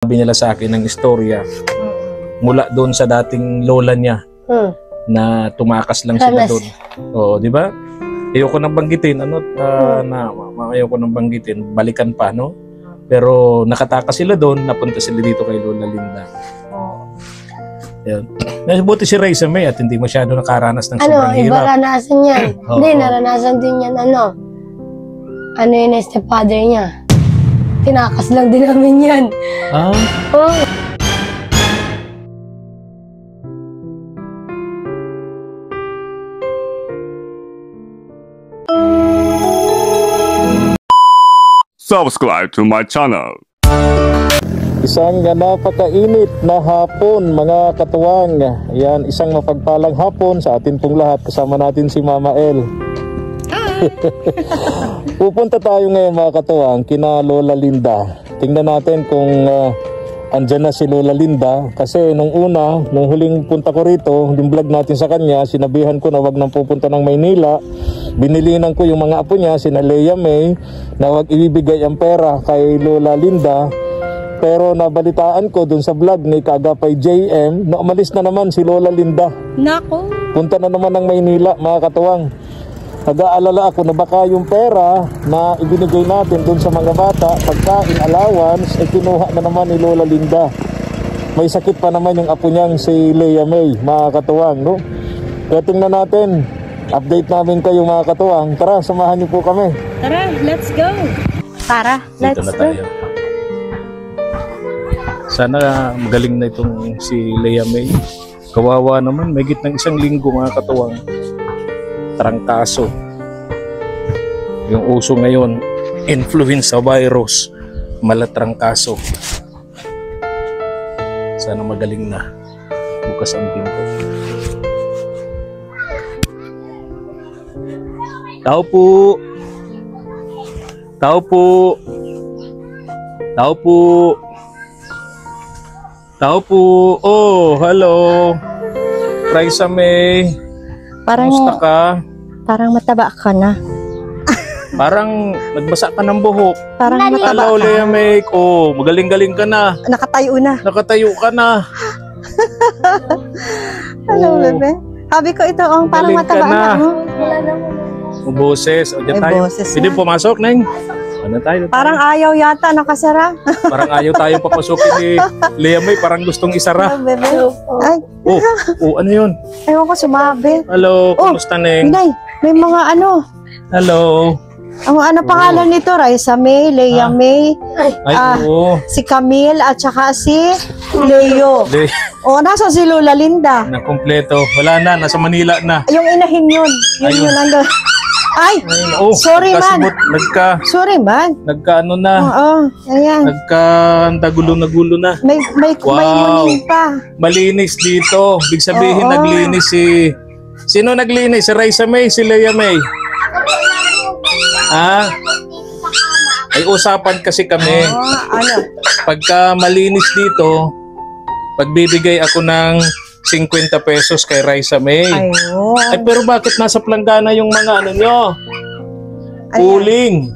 Sabi nila sa akin ng istorya mula doon sa dating lola niya na tumakas lang sila doon. Oo, di ba? Ayoko nang banggitin, ayoko nang banggitin, balikan pa, no? Pero nakatakas sila doon, napunta sila dito kay Lola Linda. Yan. Buti si Raiza May at hindi masyado nakaranas ng sobrang hirap. Iba naranasan yan. Hindi, naranasan din yan, ano yun, stepfather niya. Tinakas lang din namin yan. Ah? Oo. Subscribe to my channel. Isang napakainit na hapon mga katuwang. Yan, isang mapagpalang hapon sa atin pong lahat. Kasama natin si Mama El. Pupunta tayo ngayon mga katuwang kina Lola Linda. Tingnan natin kung andyan na si Lola Linda. Kasi nung huling punta ko rito, yung vlog natin sa kanya, sinabihan ko na wag nang pupunta ng Maynila. Binilinan ko yung mga apo niya, sina Leia May, na wag ibibigay ang pera kay Lola Linda. Pero nabalitaan ko dun sa vlog ni Kagapay JM na umalis na naman si Lola Linda. Nako. Punta na naman ng Maynila mga katuwang. Nag-aalala ako na baka yung pera na ibinigay natin dun sa mga bata, pagkain, allowance, ay kinuha na naman ni Lola Linda. May sakit pa naman yung apo niyang si Leia May mga katuwang, no? Kaya tingnan natin. Update namin kayo mga katuwang. Tara, samahan niyo po kami. Tara, let's go. Tara, let's go. Sana magaling na itong si Leia May. Kawawa naman, may gitnang isang linggo mga katuwang. Trangkaso. Yung uso ngayon, influenza virus, malatrangkaso. Sana magaling na. Bukas ang pinto. Tao po. Tao po. Tao po. Tao po. Oh, hello. Raiza May. Kamusta ka? Parang mataba ka na. Parang nagbasa ka ng buhok. Parang mataba Hello, ka. Leia May. Oh, magaling-galing ka na. Nakatayo na. Nakatayo ka na. Hello, bebe. Sabi ko ito, parang Galing mataba ka na. na. Boses. O, dyan Ay, tayo. boses Pwede na. pumasok, Neng? Ano tayo? Parang ayaw yata, nakasara. Parang ayaw tayo papasukin ni Leia May. Parang gustong isara. Hello, bebe. Ay, Oh, ano yun? ewan ko, sumabi. Hello, kumusta, Neng? Inay, may mga Hello. ano pangalan nito? Raiza May, Leia May, Ay, oo. si Camille, at saka si Leo. Nasa si Lola Linda. Na kompleto. Wala na, nasa Manila na. Yung inahin yun. Ayun. Yun nandun. Ay, Oh, sorry man. Sorry man. Nagkaano na. Oo, ayan. Nagka-gulo na May muling pa. Malinis dito. Big sabihin Oo. naglinis si... Sino naglinis? Si Raiza May, si Leia May? Ha? Ay usapan kasi kami. Ano? Pagka malinis dito, pagbibigay ako ng 50 pesos kay Raiza May. Ayun. Ay pero bakit nasa planggana yung mga ano nyo? Uling.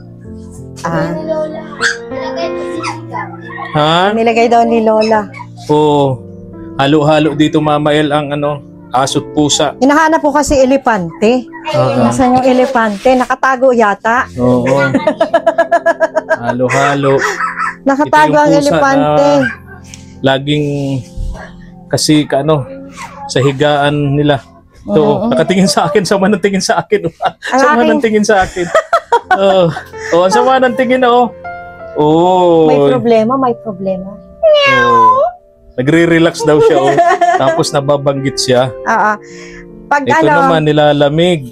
Ha? Nilagay daw ni Lola. Oo. Halo-halo dito Mama El ang aso't pusa. Hinahanap po kasi elepante. Nasaan yung elepante? Nakatago yata. Oo. Halo-halo. Nakatago ang elepante. Laging kasi sa higaan nila. Ito, nakatingin sa akin, sama ng tingin sa akin. Sama ng tingin sa akin. Ang sama ng tingin Oh. May problema. Nagre-relax daw siya Tapos nababanggit siya. Pag Ito naman nilalamig.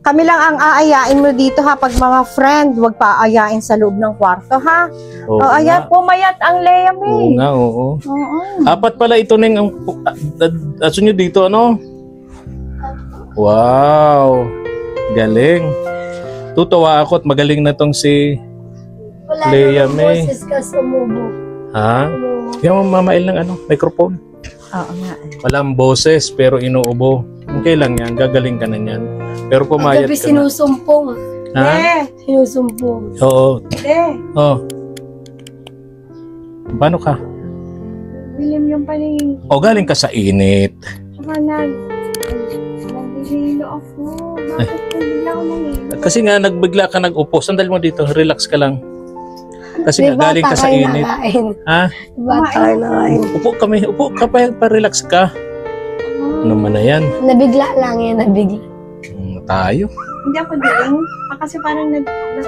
Kami lang ang aayain mo dito ha. Pag mga friend, wag pa aayain sa loob ng kwarto ha. Ayan, pumayat ang Leia May. Oo nga, oo. Apat pala ito Neng ang aso nyo dito, Wow. Galing. Tutuwa ako at magaling na tong si Leia May. Ha? Yung mamail ng microphone. Oo nga. Walang boses pero inuubo. Okay lang yan, gagaling ka na yan. Pero pumayat ka na. Sinusumpong. Ha? Sinusumpong. Oo. Oh. Paano ka? Dilim yung paningin. O galing ka sa init. Saka naghihilo ako. Bakit kung bigla ako nahilo? Kasi nga nagbigla ka nag-upo. Sandal mo dito, relax ka lang. Kasi Di nga galing ka sa tayo init. nakain. Ha? Di ba tayo nakain? Upo ka pa, relax ka. Ano man na yan? Nabigla lang yan, nabigla. Tayo. Hindi ako diling. Kasi parang nagdiling.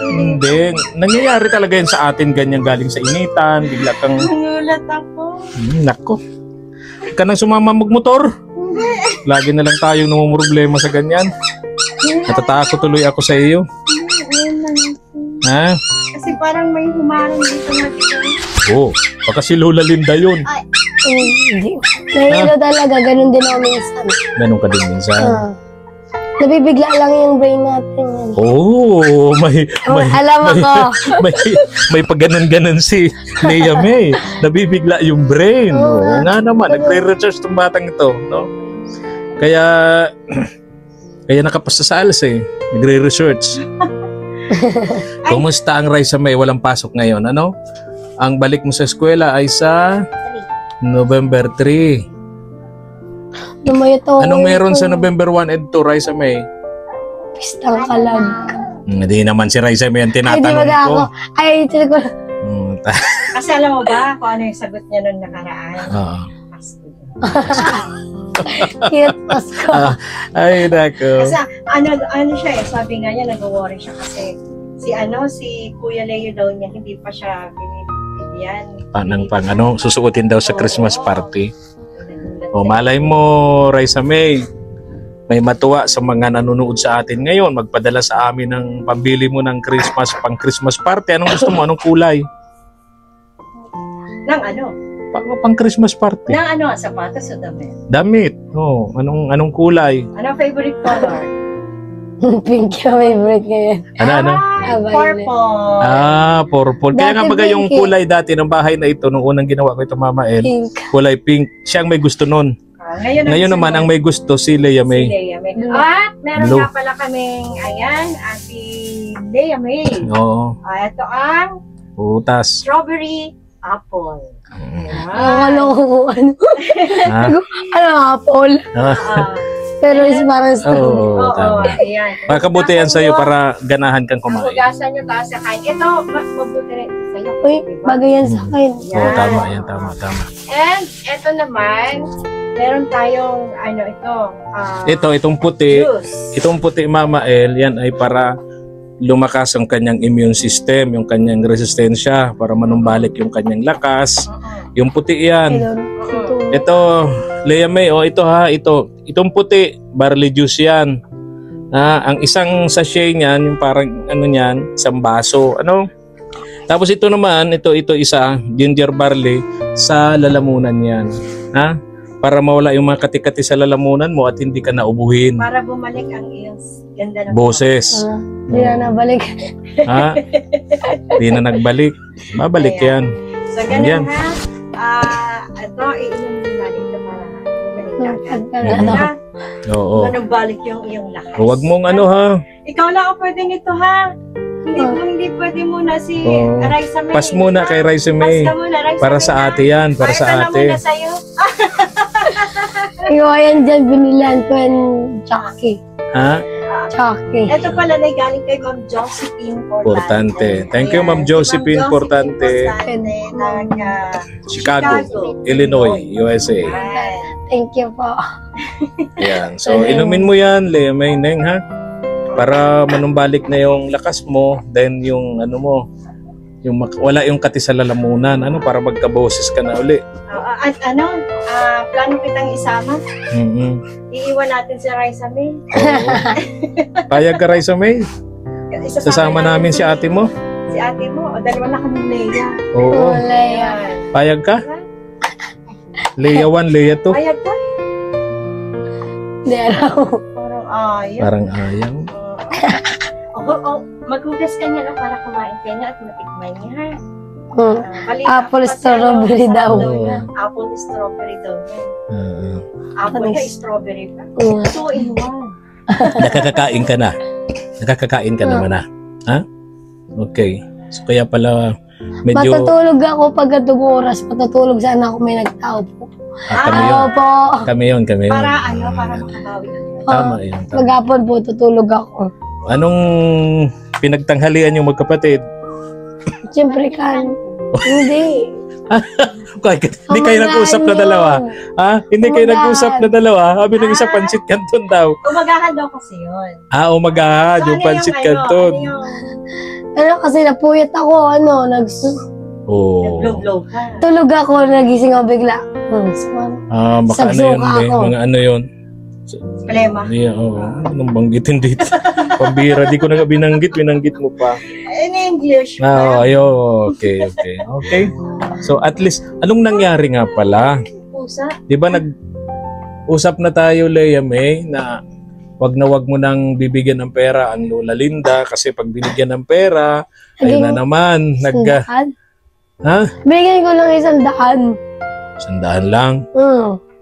Hindi. Nangyayari talaga yan sa atin, ganyan galing sa initan. Bigla kang, Nangulat ako. nako. Huwag ka nang sumama magmotor. Lagi na lang tayong namumroblema sa ganyan. Natatakot tuloy ako sa iyo. Ayun lang. Ha? Kasi parang may humarang dito na dito. Oo. Baka si Lola Linda yun. Hindi. Nahilo talaga, ganun din ako minsan. Ganun ka din minsan. Nabibigla lang yung brain natin yan. Oh, Alam ako. may pagganan-ganan si Lea May. Nabibigla yung brain. Oo nga naman, nagre-research tong batang ito, no? Kaya nakapasa sa ALS eh. Nagre-research. Kumusta ang Raisa May? Walang pasok ngayon, ano? Ang balik mo sa eskwela ay sa November 3. Anong meron sa November 1 and 2, Raisa May? Pistang kalag. Hindi naman si Raisa May ang tinatanong ko. Ay, ito ko. Kasi alam mo ba kung ano yung sagot niya nung nakaraan? Oo. Cute Pasko. Ay, nako. Kasi ano siya eh, sabi nga niya nag-worry siya kasi si Kuya Leo daw niya hindi pa siya binibigyan. Susuotin daw sa Christmas party. O malay mo, Raisa May, may matuwa sa mga nanonood sa atin ngayon, magpadala sa amin ng pambili mo ng pang Christmas party. Anong gusto mo? Anong kulay? Nang ano? Pang Christmas party. Nang ano? Sapatos o damit? Damit. Oh, anong kulay? Anong favorite color? Pink yung favorite ko yan. Ano? Purple. Purple. Kaya nga baga yung kulay dati ng bahay na ito, nung unang ginawa ko ito, Mama El, Pink. kulay pink. Siya ang may gusto nun. Ngayon naman, ang may gusto, si Lea May. Si Lea May. At meron Blue. nga pala kaming, si Lea May. Oo. Ito ang Putas. strawberry apple. Ano? Ha? Ano, apple? Pero is parang Oo, Oo, tama. ayan. Pagkabuti yan sa'yo para ganahan kang kumain. Hugasan nyo taas sa kain. Ito, mabuti rin sa'yo. Uy, bagay yan sa akin. Oo, tama yan, tama. And, ito naman, meron tayong, Itong puti, juice. itong puti, Mama El, yan ay para lumakas ang kanyang immune system, yung kanyang resistensya, para manumbalik yung kanyang lakas. Yung puti yan. Ito, Lea May, itong puti, barley juice yan. Ang isang sachet niyan, yung parang isang baso. Tapos ito naman, ito isa, ginger barley sa lalamunan yan. Para mawala yung mga kati-kati sa lalamunan mo at hindi ka naubuhin. Para bumalik ang iyong ganda ng Boses. Hindi na nabalik. Hindi na nagbalik. Babalik yan. So, ganun Yan. Ito, iinom nila dito para bumalik Ano? Oo. Manumbalik yung iyong lakas. Huwag mong Ikaw lang ang pwede nito, ha? Hindi pwede muna si Oo. Raisa May. Pas muna kay Raisa May. Pas ka muna, Raisa Para May, sa ha? ate yan. Para sa Ito na ate. muna sa'yo. Iwa yan dyan, binilan ko yung Chucky. Ha? Chucky. Ito pala na galing kay Ma'am Josephine Portante. Thank you, Ma'am Ayan, Josephine si Ma'am Portante. Portante Chicago, Illinois, USA. Ayan. Thank you po. Yan. So, inumin mo yan, Lea May, Neng, ha? Para manumbalik na yung lakas mo, then yung wala yung kati sa lalamunan, para magkaboses ka na uli. At plano kitang isama. Iiwan natin si Raisa May. Oo. Payag ka, Raisa May? Sasama namin si ate mo? Si ate mo. O, dalawa na kami Lea. Oo. Lea. Payag ka? Lea 1, Lea 2? Ayag ka? Hindi alam. Parang ayaw. Parang ayaw. Maghugas ka niya para kumain ka niya at matikman niya, ha? Apple strawberry daw. Apple strawberry daw. Apple ka, strawberry pa. 2 in 1. Nakakakain ka na. Nakakakain ka naman na. Ha? Okay. So kaya pala medyo... Matutulog ako pagkatong oras. Matutulog sana ako may nagtao po. kami yun. Opo. Kami yun. Para para makabawi ka. Tama yun. Tama. Maghapon po, tutulog ako. Anong pinagtanghalian yung magkapatid? Siyempre kan. Hindi. Hindi kayo nag-usap na dalawa. Ha? Hindi kayo Umagahan. nag-usap na dalawa. Sabi ng isa, pansit canton daw. Umagahan daw kasi yun. Umagahan. Yung pansit canton. Ano kasi napuyat ako, Oh. Nag-blow ka. tulog ako, nagising ako bigla. Baka ano yun, Sagsuka ako. mga ano yun. Problema. Yeah, anong banggitin dito? Pambira, di ko na binanggit mo pa. In English. Okay. So at least, anong nangyari nga pala? Pusa. Di ba nag-usap na tayo, Lea May, na wag mo nang bibigyan ng pera ang Lola Linda kasi pag binigyan ng pera, ayun na naman, ha? Bigyan ko lang 100. 100 lang.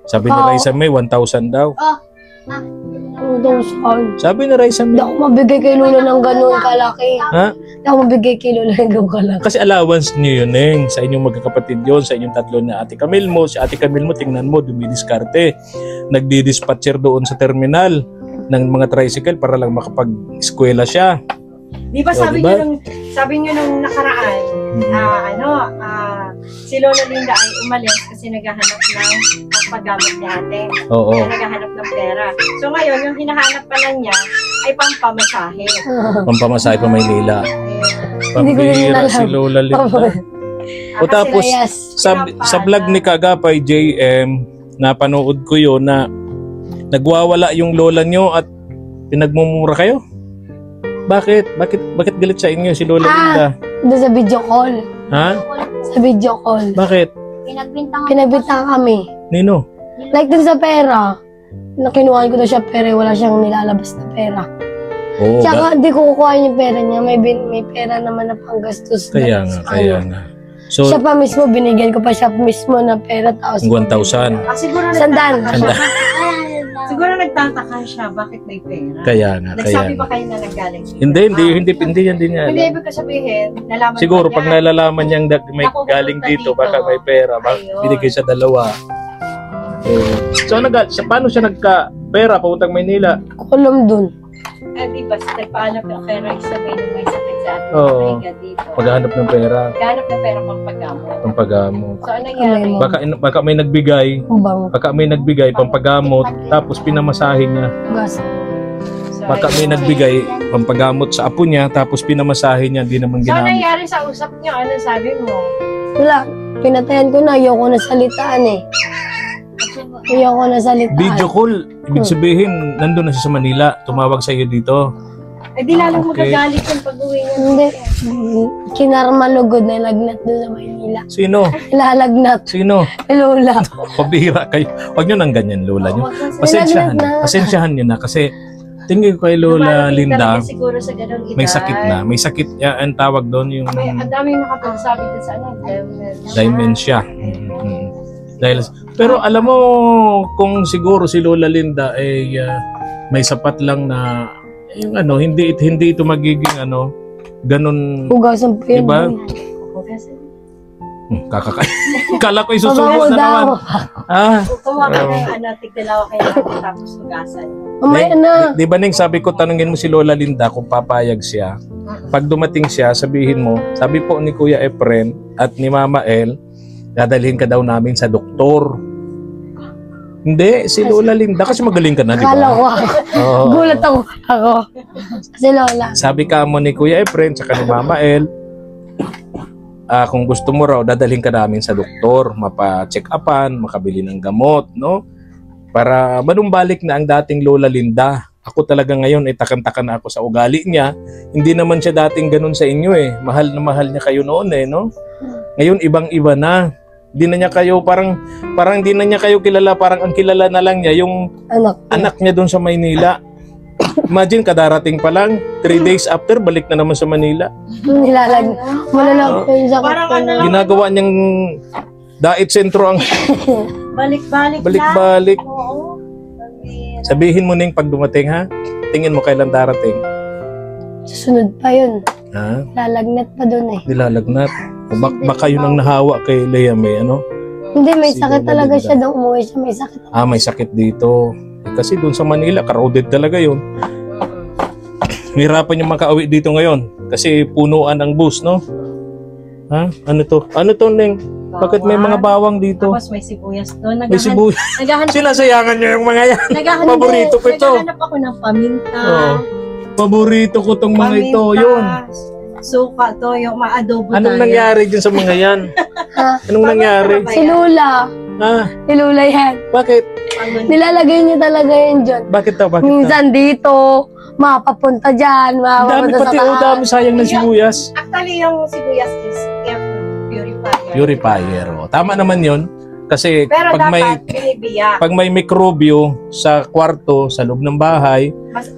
Sabi ni Raisa May, 1,000 daw. 2,000. Sabi ni Raisa Hindi May. ako mabigay kay Lola ng ganun kalaki. Ha? Hindi ako mabigay kay Lola ng ganun kalaki. Kasi allowance niyo yun, Sa inyong magkakapatid yun, sa inyong tatlo na Ate Camille mo. Si Ate Camille mo, tingnan mo, dumidiskarte. Nagdi-dispatcher doon sa terminal ng mga tricycle para lang makapag-eskwela siya. Di ba sabi niyo nung nakaraan, si Lola Linda ay umalis kasi naghahanap ng paggamot ni ate. Oo. Kaya naghahanap ng pera. So ngayon, yung hinahanap pa lang niya ay pampamasahe. Pampamasahe pa Maynila. Hindi ko rin Pambihira alam. si Lola Linda. O tapos, sa vlog ni Kagapay JM, napanood ko yun na nagwawala yung lola nyo at pinagmumura kayo? Bakit? Bakit galit sa inyo si Lola Linda? Doon sa video call. Ha? Sa video call. Bakit? Pinagbintangan kami. Nino? Like dun sa pera. Nakinuhaan ko na siya pera, wala siyang nilalabas na pera. Oo. Tsaka di ko kukuha yung pera niya, may pera naman na panggastos. Kaya nga. So, siya pa mismo, binigyan ko pa siya mismo na pera. 1,000. Siguro Sandan. Siguro nagtataka siya, bakit may pera? Kaya nga. Nagsabi ba kayo na nanggaling? Hindi yan din niya. Hindi ibig ko sabihin, nalaman Siguro ba pag niya? nalalaman niyang may galing dito, baka may pera, Ayun. binigay sa dalawa. So paano siya nagka-pera papuntang Maynila? Kulam dun. Di ba, nagpaalam ng pera isabay nung may sakit sa ating Oo. kaibigan dito. Paghahanap ng pera, Ganap ng pera pang paggamot. pampagamot. So, anong nangyari? Baka may nagbigay, Kubang. pampagamot, tapos pinamasahe niya. Gas. So, Baka may ayun. nagbigay, pampagamot sa apo niya, tapos pinamasahe niya, hindi naman So, anong ginamit. nangyari sa usap niyo? Ano sabi mo? Wala. Pinatayan ko na, ayoko na salitaan eh. Ayoko na salitaan. Video call, ibig sabihin, nandun na siya sa Manila, tumawag sa iyo dito. Eh, di lalong Okay. magagalit yung pag-uwi niya. Hindi. Kinarmalugod na lagnat doon sa Maynila. Sino? Ilalagnat. Sino? Lola. Pabira kayo. Huwag nyo nang ganyan, Lola nyo. Pasensyahan. Nilagnat na. Pasensyahan nyo na kasi tingin ko kay Lola Lumalapit Linda, talaga siguro sa ganung edad. may sakit na. May sakit, ang tawag doon yung Ang daming nakapagsabi doon sa dementia. Dahil, pero alam mo, kung siguro si Lola Linda ay may sapat lang na yung hindi ito magiging ganun, Hugasan po yun. diba? Kala ko isusunod na naman. Kumawa ka ng tigdalawa kayo tapos hugasan. Mamaya na. Di ba Ning, sabi ko tanungin mo si Lola Linda kung papayag siya. Pag dumating siya, sabihin mo, sabi po ni Kuya Efren at ni Mama El, dadalhin ka daw namin sa doktor. Hindi, si Lola Linda kasi magaling ka na, di Akala ko ba? Oo. Gulat ako. Kasi Lola. Sabi ka mo ni Kuya Efren tsaka ni Mama El, kung gusto mo raw, dadalhin ka namin sa doktor, mapa-check upan, makabili ng gamot, no? Para manumbalik na ang dating Lola Linda. Ako talaga ngayon, takan-takan na ako sa ugali niya. Hindi naman siya dating ganun sa inyo eh. Mahal na mahal niya kayo noon eh, no? Ngayon, ibang-iba na. Hindi na niya kayo, parang hindi na niya kayo kilala, parang ang kilala na lang niya, yung anak niya doon sa Maynila. Imagine, kadarating pa lang, 3 days after, balik na naman sa Manila. Nilalag. Malalag po yung sakit Parang ko na. Ginagawa niyang dait sentro ang Balik-balik balik-balik. Oo. Sabihin mo Ning pag dumating ha, tingin mo kailan darating. Susunod pa yun. Ha? Lalagnat pa dun eh. Nilalagnat. Baka yun ang nahawa kay Lea May, ano? Hindi, may Si sakit Lola talaga Linda. siya doon. Umuwi siya, may sakit. May sakit dito. Kasi doon sa Manila, crowded talaga yun. Hirapan yung makauwi dito ngayon. Kasi punuan ang bus, no? Ha? Ano to? Ano to, Neng? Bakit may mga bawang dito? Tapos may sibuyas doon. May sibuyas. Sinasayangan niyo yung mga yan. Paborito ko ito. Naghahanap ako ng paminta. Oo. Paborito ko tong mga ito. Yun. Suka to, yung maadobo Anong tayo. nangyari dyan sa mga yan? Ha? Anong nangyari? Si Lula. Ha? Si Lula yan. Bakit? Nilalagay niya talaga yun dyan. Bakit daw? Bakit daw? Minsan dito, mapapunta dyan, Ang dami mapapunta sa pati, taas. dami sayang ng sibuyas. Actually, yung sibuyas is air purifier. Purifier. Tama naman yun. Kasi Pero pag may dapat binibiyak. pag may mikrobyo sa kwarto, sa loob ng bahay, Mas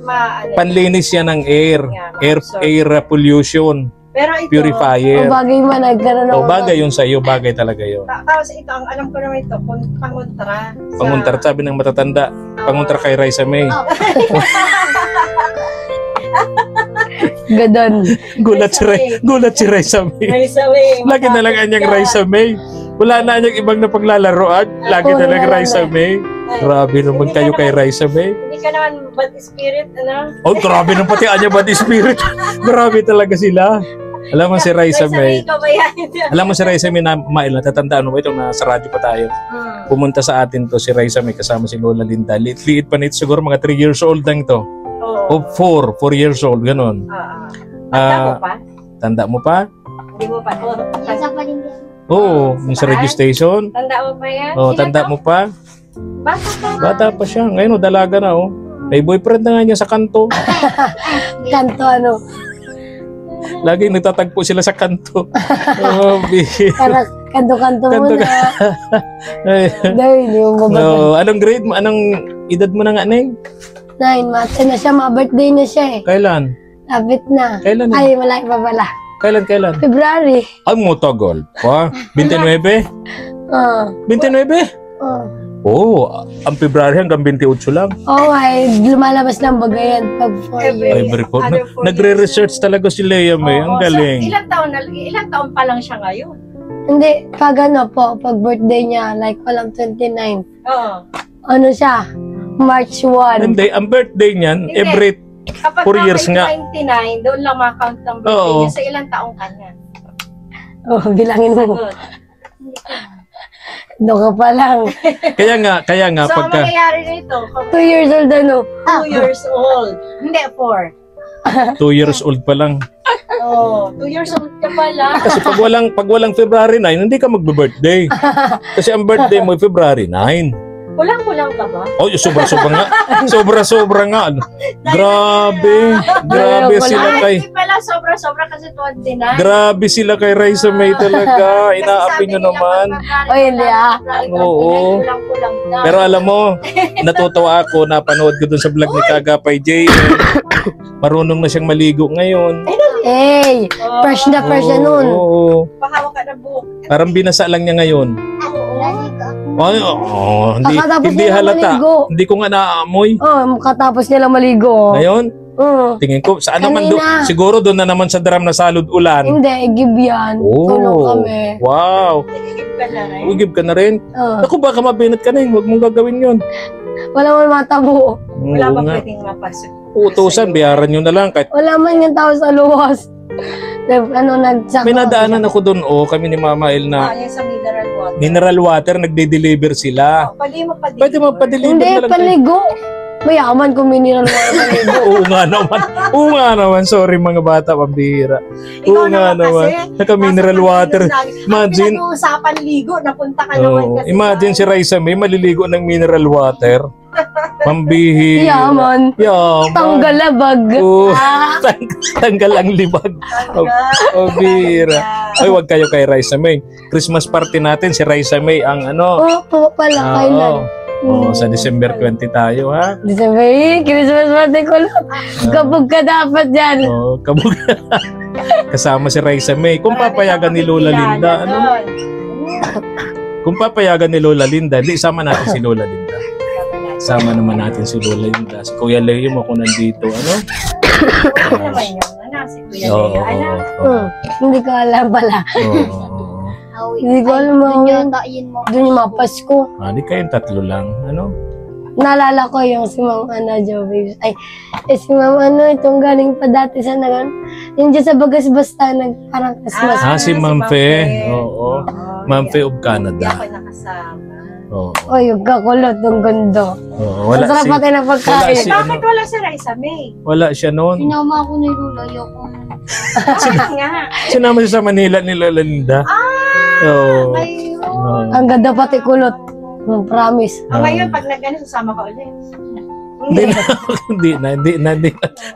panlinis yan ng air. Yeah, Air pollution. Pero ito, O Purifier. bagay man, nagkaroon O bagay yun sa iyo, bagay talaga yun. Tapos ito, ang alam ko naman ito, pangontra. Panguntra, sabi ng matatanda, panguntra kay Raisa May. Gadon. Gulat si Raisa May. Raisa May. Lagi na lang anyang Raisa May. Wala na anyang ibang napaglalaroan. Lagi na lang Raisa May. Grabe naman kayo kay Raisa May. Hindi ka naman bad spirit, ano? Oh, grabe naman pati anya bad spirit. Grabe talaga sila. Alam mo si Raisa May. ikaw ba yan? Alam mo si Raisa May na Mail, natatandaan mo ba itong nasa radyo pa tayo? Pumunta sa atin to si Raisa May kasama si Lola Linda. Liit pa nito siguro mga 3 years old lang to. Oo. O 4 years old, ganun. Tanda mo pa? Tanda mo pa? Hindi mo pa. Oo, yung sa radio station. Tanda mo pa yan? Oo, tanda mo pa? Bata pa. Bata pa siya. Ngayon, dalaga na, oh. May boyfriend na nga niya sa kanto. Kanto ano. Laging nagtatagpo sila sa kanto. Oh, Parang kanto-kanto Kanto muna. Ay. Dahil, hindi mo babagay. No, anong grade mo? Anong edad mo na nga, Neng? 9, mate na siya, ma-birthday na siya eh. Kailan? Lapit na. Kailan? Ay, malaki pa pala. Kailan? February. Ay, mo tagal pa. 29? Ah. 29? Ah. Oo, ang February hanggang 28 lang. Oo, ay lumalabas ng bagayan pag 4 years. Ay, record. Nagre-research talaga si Lea May. Ang galing. Ilang taon pa lang siya ngayon? Hindi, pag ano po, pag birthday niya, like walang 29. Oo. Ano siya? March 1. Hindi, ang birthday niyan, Hindi. every Kapag 4 years nga. 29, doon lang makakount ng birthday Oo. niya. Sa ilang taong ka niya? Oh, bilangin mo. Good. Doon ka pa lang. Kaya nga, So, ang pagka... mangyayari nito, 2 years old ano. 2 years old. Hindi, 4. 2 years old pa lang. Oh, 2 years old ka pala. Kasi pag walang February 9, hindi ka magbe-birthday. Kasi ang birthday mo February 9. Kulang-kulang ka ba? Oh, sobra-sobra nga. Sobra-sobra nga. Ano. Grabe sila kay... Hindi pala, sobra-sobra kasi 29. Grabe sila kay Raisa May talaga. Kasi Inaapi sabi nyo nila, naman. pag Oy, hindi, ah. Oo. Kulang-kulang daw. Pero alam mo, natutuwa ako, napanood ko dun sa vlog ni Kagapay J. Marunong na siyang maligo ngayon. Hey, fresh na nun. Oo. Pahawa ka na buhok. Parang binasa lang niya ngayon. Ay, hindi, Kakatapos hindi nila halata. maligo. Hindi ko nga naaamoy. Oh, katapos nila maligo. Ngayon, Oh. tingin ko, saan naman Kanina. siguro doon na naman sa drum na salud ulan. Hindi, give yan. Tulong kami. Wow. Nagigib ka na rin. Ugib ka na rin. Oh. Ako, baka mabinat ka na yun. Huwag mong gagawin yun. Wala man matabo. Wala Oo ba nga. pwedeng mapasok? Utusan, biyaran nyo na lang. Kahit Wala man yung tao sa luwas. Nagsaka. may nadaanan ako doon, kami ni Mama El na Yung sa mineral water. mineral water, nagde-deliver sila. Pwede mo pa Pwede magpa-deliver Hindi, na lang. kayo. paligo. Mayaman kung miniral mo yung paligo. Oo nga naman. Oo nga naman. Sorry mga bata, pambihira. Oo nga naman. Naka-mineral water. Imagine. Pinag-uusapan ligo, napunta ka naman kasi. Imagine si Raisa May maliligo ng mineral water. Pambihira. Yaman. Yaman. Tanggal labag. Oo. Tanggal ang libag. Pambihira. Ay, wag kayo kay Raisa May. Christmas party natin, si Raisa May ang ano. Oo, pala, kailan? Sa December 20 tayo, ha? December, Christmas party ko lang. Kabog ka dapat dyan. Kabog. Kasama si Raisa May. Kung papayagan ni Lola Linda, ano? Kung papayagan ni Lola Linda, di sama natin si Lola Linda. Sama naman natin si Lola Linda. Si Kuya Leo mo kung nandito, ano? Ano naman yun? si Kuya Oo, Leo. Alam, Hindi ko alam pala. Oo. Hindi ko alam doon yung mga Pasko. Di kayong tatlo lang. Ano? Naalala ko yung si Ma'am Jo Babes. Si Ma'am itong galing pa dati sa nagan. Yung dyan sa Bagas basta parang Christmas. Si Ma'am Fe. Oo. Ma'am Fe of Hindi Canada. ako nakasama. Oo. Yung kakulot, ang ganda. Oo. Wala Masarap si... pati na pagkain. wala si- Bakit wala si Raisa May? Wala siya noon. Sinama ako ni Lula, ayoko. Bakit nga? Sinama siya sa Manila ni Lola Linda. Oo. Ayun. Ang ganda pati kulot. Promise. Ngayon, pag nag-ano, sasama ka ulit. Hindi na.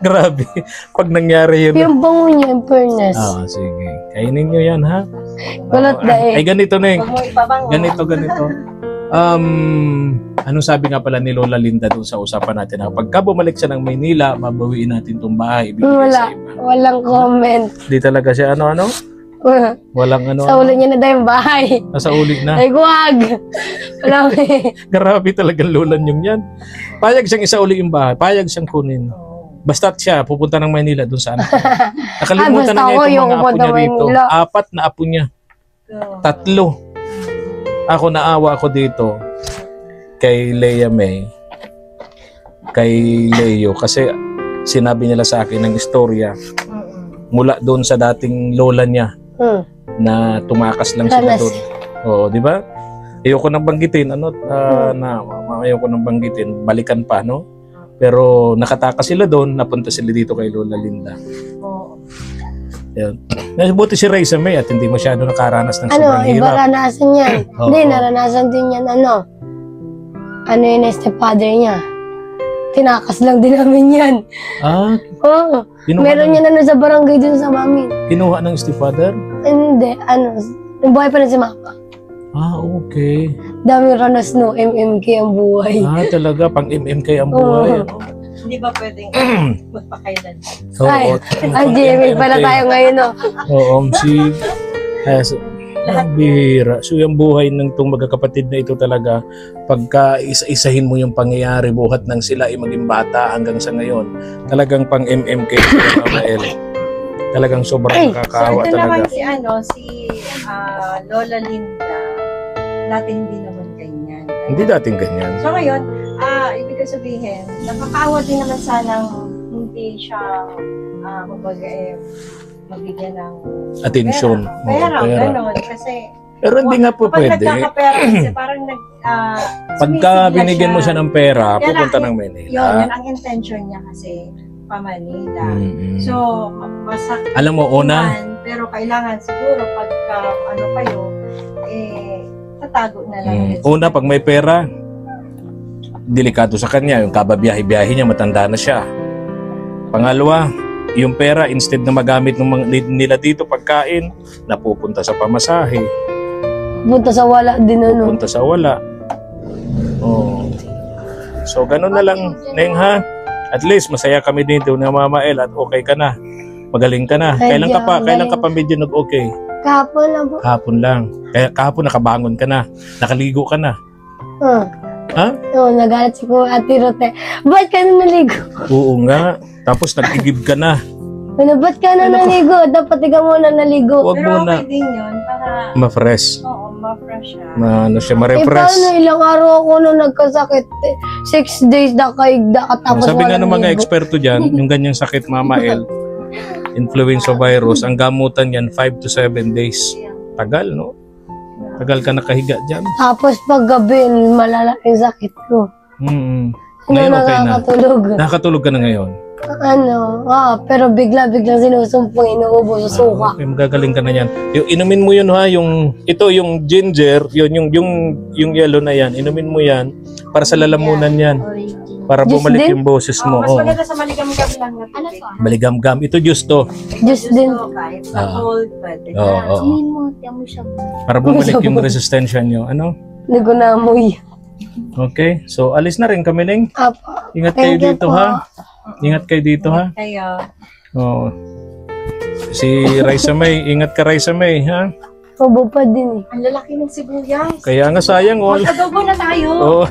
Grabe. Pag nangyari yun. Yung bango niya, in fairness. Sige. Kainin nyo yan, ha? Kulot Ay, daig. ganito na eh. Huwag mo ipabango. Ganito. Anong sabi nga pala ni Lola Linda doon sa usapan natin? Pagka bumalik siya ng Maynila, mabawiin natin itong bahay. Ibibigay sa iba. Walang comment. Di talaga siya ano-ano? Walang ano. Sa ulo niya na daw yung bahay. Nasa ulit na. Ay, huwag. Wala Grabe talagang lolan yung yan. Payag siyang isauli yung bahay. Payag siyang kunin. Basta't siya, pupunta ng Maynila doon sa anak. Nakalimutan na basta niya ako itong yung mga apo pupunta niya dito. Maynila. 4 na apo niya. 3. Ako naawa ako dito kay Leia May, kay Leo, kasi sinabi nila sa akin ng istorya mula doon sa dating lola niya na tumakas lang sila doon. Oo, di ba? Ayoko nang banggitin, ayoko nang banggitin, balikan pa, no? Pero nakatakas sila doon, napunta sila dito kay Lola Linda. Yan. Buti si Raisa May at hindi masyado nakaranas ng sobrang iba hirap. naranasan yan. Hindi, naranasan din yan, yun stepfather niya. Tinakas lang din namin yan. Oo. Meron yan sa barangay dun sa mamin. Kinuha ng stepfather? Hindi, yung buhay pa rin si mama. Okay. Dami ranas no, MMK ang buhay. Talaga, pang MMK ang buhay. Hindi ba pwedeng magpakailan? Ang GMA pala tayo ngayon, no? Oo, bihira. So yung buhay ng itong magkakapatid na ito talaga, pagka isa-isahin mo yung pangyayari, buhat ng sila ay maging bata hanggang sa ngayon, talagang pang MMK si Mamael. Talagang sobrang nakakaawa ito naman talaga. si Lola Linda, dati hindi naman ganyan. Hindi dating ganyan. So ngayon, ibig sabihin, nakakaawa din naman sanang hindi siya, mabigyan ng Atensyon. pera. Pera. Ganon. Kasi, Pero hindi nga po kapag pwede. nagkakapera kasi parang Pagka binigyan mo siya ng pera, Yan pupunta ang- ng Manila. Yan ang intention niya kasi pa-Manila. So, masakit Alam mo, una, man, pero kailangan siguro pagka kayo, tatago na lang. una, pag may pera, delikado sa kanya. Yung kababiyahe-biyahe niya, matanda na siya. Pangalawa, yung pera, instead na magamit ng nila dito pagkain, napupunta sa pamasahe. Punta sa wala din, Punta sa wala. So, ganun na lang, Neng, ha? At least, masaya kami dito ni Mama El at okay ka na. Magaling ka na. Kailan ka pa medyo nag-okay? Kahapon lang po. Kahapon lang. Kaya kahapon nakabangon ka na. Nakaligo ka na. Ha? Oo, nagalit si Ate Rote. Ba't ka na naligo? Oo nga. Tapos nag-igib ka na. Ba't ka na naligo? Dapat ikaw muna naligo. Huwag Pero muna. okay din yun para Ma-fresh. ma-fresh siya. Ma-refresh. Paano ilang araw ako nung nagkasakit? 6 days na kaigda ka tapos Sabi nga ng mga ligo. eksperto dyan, yung ganyang sakit, Mama El, influenza virus, ang gamutan yan 5 to 7 days. Tagal, no? Tagal ka nakahiga dyan. Tapos pag gabi, malala yung sakit ko. Ngayon okay na. Nakakatulog. Nakakatulog ka na ngayon. Pero bigla-biglang sinusumpong inuubo sa suka. Okay, magagaling ka na yan. Yung inumin mo yun, ha, yung ginger, yung yellow na yan, inumin mo yan para sa lalamunan yan. Para Juice bumalik din? yung boses mo. Mas maganda sa maligam-gam lang na tubig. Maligam-gam. Ito juice to. Just din. Kahit sa cold, pwede. Para bumalik yung resistensya nyo. Ano? Hindi ko naamoy. Okay. So, alis na rin kami, Neng. Apo. Ingat kayo Thank you dito, po. ha? Ingat kayo dito, ha? Kaya, Oo. Si Raisa May, ingat ka, Raisa May, ha? Obo pa din ang lalaki ng sibuyas. Kaya nga sayang, all. Adobo na tayo. Oo.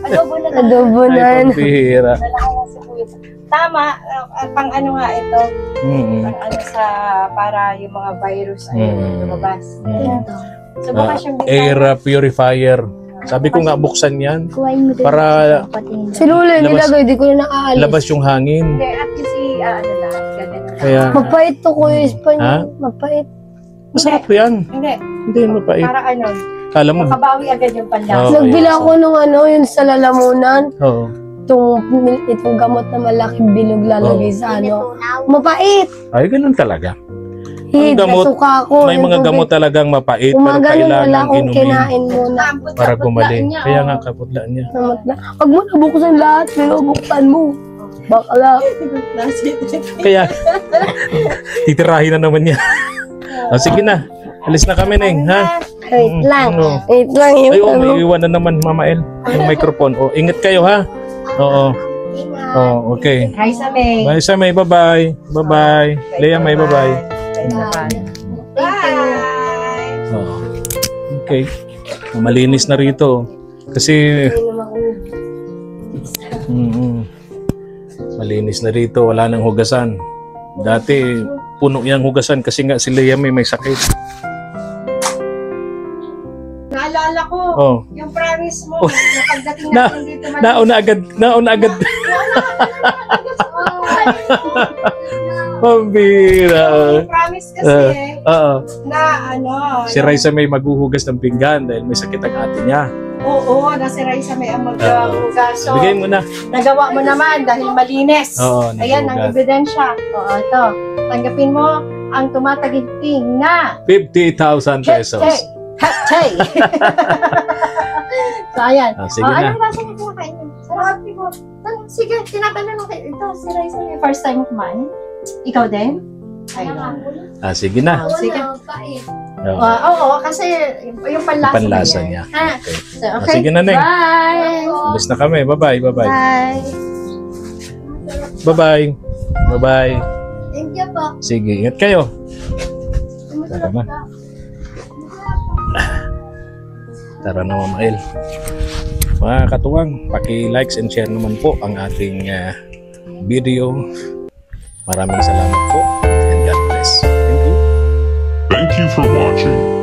Adobo na tayo. Adobo na. Ay, pambihira. Lalaki ng sibuyas. Tama, pang ano nga ito, Mm. pang ano sa, para yung mga virus ay lumabas. So, Ah, bukas yung air purifier. Sabi ko nga buksan yan para Si Lola nilagay, di ko na naaalis. labas yung hangin. Hindi, at least ano na, ganun. Kaya Mapait to Kuya Ha? Espanyol. Mapait. masarap yan. Hindi, Hindi mapait. para ano, Kala mo. makabawi agad yung panlasa. Oo. Nagbila ko nung ano, yun sa lalamunan. Oo. Itong gamot na malaking bilog lalagay sa ano. Mapait. Ay, ganun talaga. Hid, gamot, nasuka ko. May yung mga tubig. gamot talagang mapait pero Umaga nun, wala kailangan akong inumin kinain muna. para gumaling. Kaya nga kaputlaan niya. Namat na. Huwag mo nabuksan lahat, pero buksan mo. Bakla. Kaya titirahin na naman niya. O, sige na. Alis na kami, Neng. Ha? Wait lang. Ano? Wait lang yung Ay, ano. may iwan na naman, Mama El. Yung microphone. O, ingat kayo, ha? Oo. Oh, okay. Hi sa May. Bye sa May. Bye-bye. Bye-bye. Lea May. Bye-bye. Bye. Oh. Okay. Malinis na rito. Kasi malinis na rito. Wala nang hugasan. Dati, puno yung hugasan kasi nga si Lea may sakit. Naalala ko, Oh. yung promise mo, Oh. na pagdating Na- natin dito, Nauna agad. Pambira. promise kasi Oo. na ano, Si Raisa may maghuhugas ng pinggan dahil may sakit ang ate niya. oo, nasi Raisa may ang maghugas. So, Bigay mo na. nagawa mo naman dahil malinis. Oo, Ayan ang naghugas. ebidensya. Oo, ito. Tanggapin mo ang tumataginting na 50,000 pesos. Chay! So, ayan. Sige na. Anong lasa niyo kumakain niyo? Sarap ko. Sige, tinatanong ko. Ito, si Raisa, yung first time mo kumain? Ikaw din? Ayun. Sige na. Sige. Oo. Oo, kasi yung panlasa, Panlasa niya. Ha? Okay. So, okay. Sige na, Neng. Bye! Alis na kami. Bye-bye. Bye-bye. Bye! Bye-bye. Bye-bye. Thank you po. Sige, ingat kayo. Tara na. Tara na, Mama El. Mga katuwang, paki-likes and share naman po ang ating video. Maraming salamat po and God bless. Thank you. Thank you for watching.